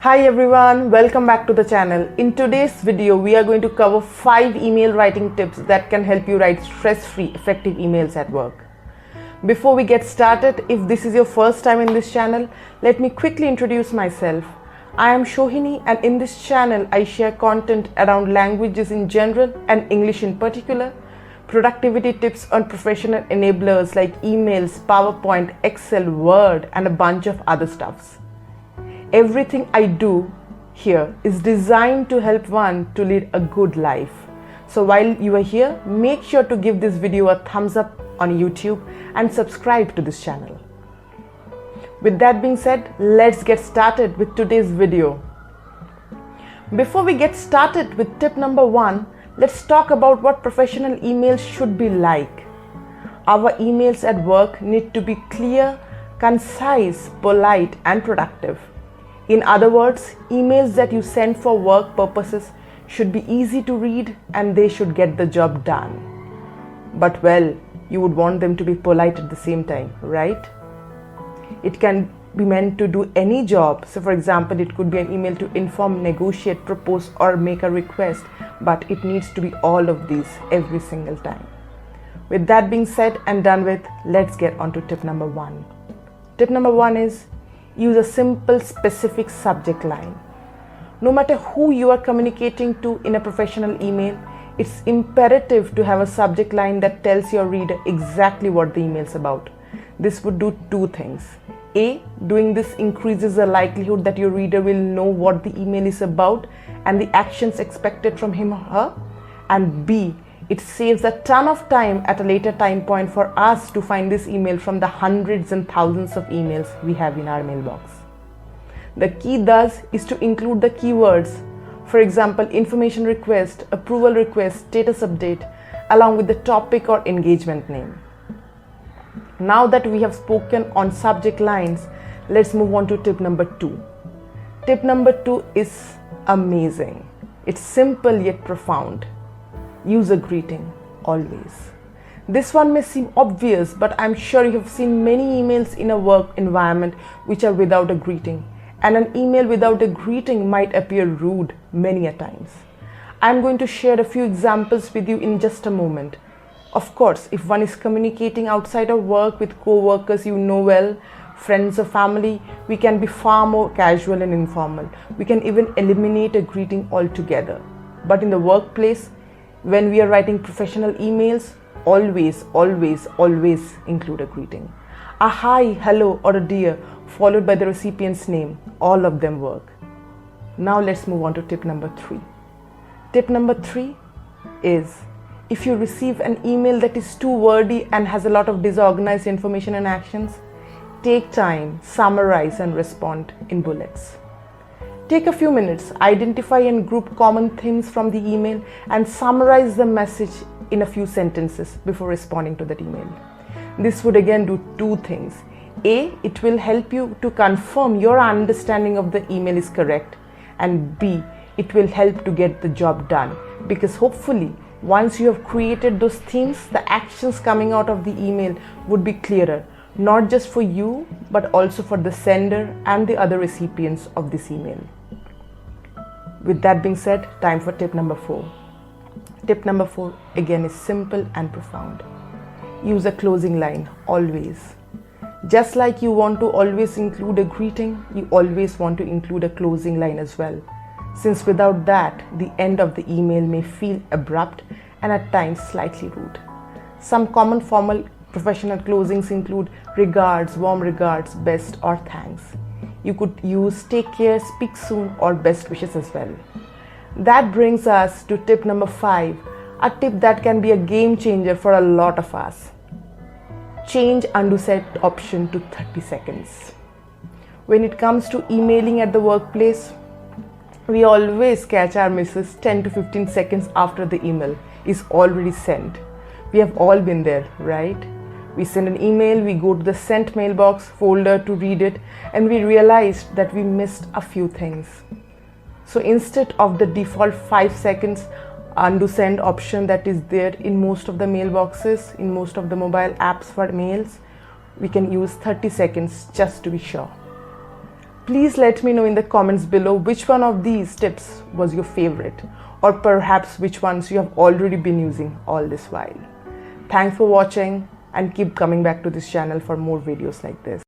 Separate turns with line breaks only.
Hi everyone, welcome back to the channel. In today's video, we are going to cover 5 email writing tips that can help you write stress-free, effective emails at work. Before we get started, if this is your first time in this channel, let me quickly introduce myself. I am Shohini, and in this channel, I share content around languages in general and English in particular, productivity tips on professional enablers like emails, PowerPoint, Excel, Word, and a bunch of other stuffs. Everything I do here is designed to help one to lead a good life. So while you are here, make sure to give this video a thumbs up on YouTube and subscribe to this channel. With that being said, let's get started with today's video. Before we get started with tip number 1, let's talk about what professional emails should be like. Our emails at work need to be clear, concise, polite, and productive. In other words, emails that you send for work purposes should be easy to read and they should get the job done. But well, you would want them to be polite at the same time, right? It can be meant to do any job. So for example, it could be an email to inform, negotiate, propose, or make a request, but it needs to be all of these every single time. With that being said and done with, let's get on to tip number 1. Tip number 1 is use a simple, specific subject line. No matter who you are communicating to in a professional email, it's imperative to have a subject line that tells your reader exactly what the email is about. This would do 2 things. A, doing this increases the likelihood that your reader will know what the email is about and the actions expected from him or her. And B, it saves a ton of time at a later time point for us to find this email from the hundreds and thousands of emails we have in our mailbox. The key thus is to include the keywords, for example, information request, approval request, status update, along with the topic or engagement name. Now that we have spoken on subject lines, let's move on to tip number 2. Tip number 2 is amazing. It's simple yet profound. Use a greeting, always. This one may seem obvious, but I'm sure you have seen many emails in a work environment which are without a greeting. And an email without a greeting might appear rude many a times. I'm going to share a few examples with you in just a moment. Of course, if one is communicating outside of work with co-workers you know well, friends or family, we can be far more casual and informal. We can even eliminate a greeting altogether. But in the workplace, when we are writing professional emails, always include a greeting. A hi, hello, or a dear, followed by the recipient's name. All of them work. Now let's move on to tip number 3. Tip number 3 is, if you receive an email that is too wordy and has a lot of disorganized information and actions, take time, summarize, and respond in bullets. Take a few minutes, identify and group common themes from the email, and summarize the message in a few sentences before responding to that email. This would again do 2 things. A, it will help you to confirm your understanding of the email is correct, and B, it will help to get the job done, because hopefully once you have created those themes, the actions coming out of the email would be clearer, not just for you, but also for the sender and the other recipients of this email. With that being said, time for tip number 4. Tip number 4 again is simple and profound. Use a closing line, always. Just like you want to always include a greeting, you always want to include a closing line as well. Since without that, the end of the email may feel abrupt and at times slightly rude. Some common formal professional closings include regards, warm regards, best, or thanks. You could use take care, speak soon, or best wishes as well. That brings us to tip number 5, a tip that can be a game changer for a lot of us. Change undo send option to 30 seconds. When it comes to emailing at the workplace, we always catch our misses 10 to 15 seconds after the email is already sent. We have all been there, right? We send an email, we go to the sent mailbox folder to read it, and we realized that we missed a few things. So instead of the default 5 seconds undo send option that is there in most of the mailboxes, in most of the mobile apps for mails, we can use 30 seconds just to be sure. Please let me know in the comments below which one of these tips was your favorite, or perhaps which ones you have already been using all this while. Thanks for watching and keep coming back to this channel for more videos like this.